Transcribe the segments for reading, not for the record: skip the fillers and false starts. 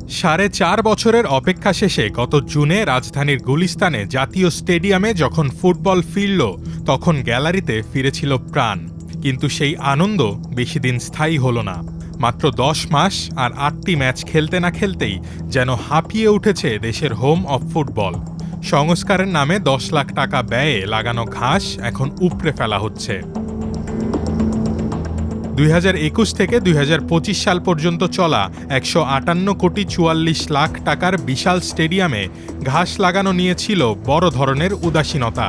4.5 বছরের অপেক্ষা শেষে গত জুনে রাজধানীর গুলিস্তানে জাতীয় স্টেডিয়ামে যখন ফুটবল ফিরল, তখন গ্যালারিতে ফিরেছিল প্রাণ। কিন্তু সেই আনন্দ বেশি দিন স্থায়ী হলো না। মাত্র 10 মাস আর 8টি ম্যাচ খেলতে না খেলতেই যেন হাঁপিয়ে উঠেছে দেশের হোম অব ফুটবল। সংস্কারের নামে 10 লাখ টাকা ব্যয়ে লাগানো ঘাস এখন উপড়ে ফেলা হচ্ছে। 2021 থেকে 2025 সাল পর্যন্ত চলা 158 কোটি 44 লাখ টাকার বিশাল স্টেডিয়ামে ঘাস লাগানো নিয়ে ছিল বড় ধরনের উদাসীনতা।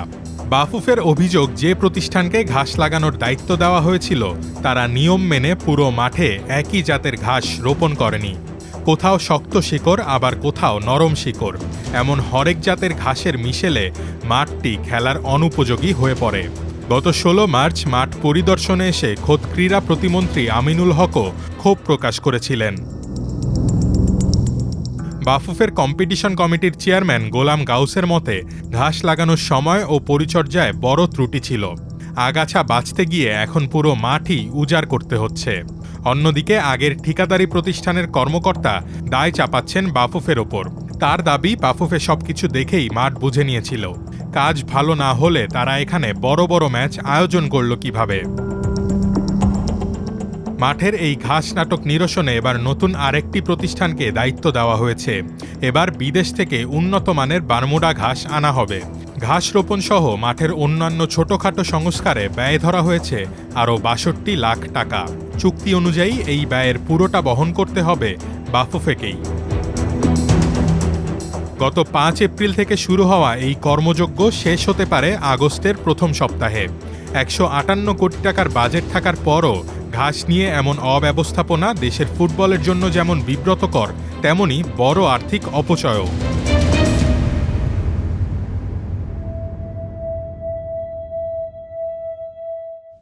বাফুফের অভিযোগ, যে প্রতিষ্ঠানকে ঘাস লাগানোর দায়িত্ব দেওয়া হয়েছিল তারা নিয়ম মেনে পুরো মাঠে একই জাতের ঘাস রোপণ করেনি। কোথাও শক্ত শিকড়, আবার কোথাও নরম শিকড়, এমন হরেক জাতের ঘাসের মিশেলে মাঠটি খেলার অনুপযোগী হয়ে পড়ে। গত 16 মার্চ মাঠ পরিদর্শনে এসে খোদ ক্রীড়া প্রতিমন্ত্রী আমিনুল হকও ক্ষোভ প্রকাশ করেছিলেন। বাফুফের কম্পিটিশন কমিটির চেয়ারম্যান গোলাম গাউসের মতে, ঘাস লাগানোর সময় ও পরিচর্যায় বড় ত্রুটি ছিল। আগাছা বাঁচতে গিয়ে এখন পুরো মাঠই উজাড় করতে হচ্ছে। অন্যদিকে আগের ঠিকাদারি প্রতিষ্ঠানের কর্মকর্তা দায় চাপাচ্ছেন বাফুফের ওপর। তার দাবি, বাফুফে সবকিছু দেখেই মাঠ বুঝে নিয়েছিল। কাজ ভালো না হলে তারা এখানে বড় বড় ম্যাচ আয়োজন করল কিভাবে? মাঠের এই ঘাস নাটক নিরসনে এবার নতুন আরেকটি প্রতিষ্ঠানকে দায়িত্ব দেওয়া হয়েছে। এবার বিদেশ থেকে উন্নত মানের বারমুডা ঘাস আনা হবে। ঘাস রোপণ সহ মাঠের অন্যান্য ছোটখাটো সংস্কারে ব্যয় ধরা হয়েছে আরও 62 লাখ টাকা। চুক্তি অনুযায়ী এই ব্যয়ের পুরোটা বহন করতে হবে বাফুফেকেই। গত 5 এপ্রিল থেকে শুরু হওয়া এই কর্মযজ্ঞ শেষ হতে পারে আগস্টের প্রথম সপ্তাহে। 158 কোটি টাকার বাজেট থাকার পরও ঘাস নিয়ে এমন অব্যবস্থাপনা দেশের ফুটবলের জন্য যেমন বিব্রতকর, তেমনি বড় আর্থিক অপচয়ও।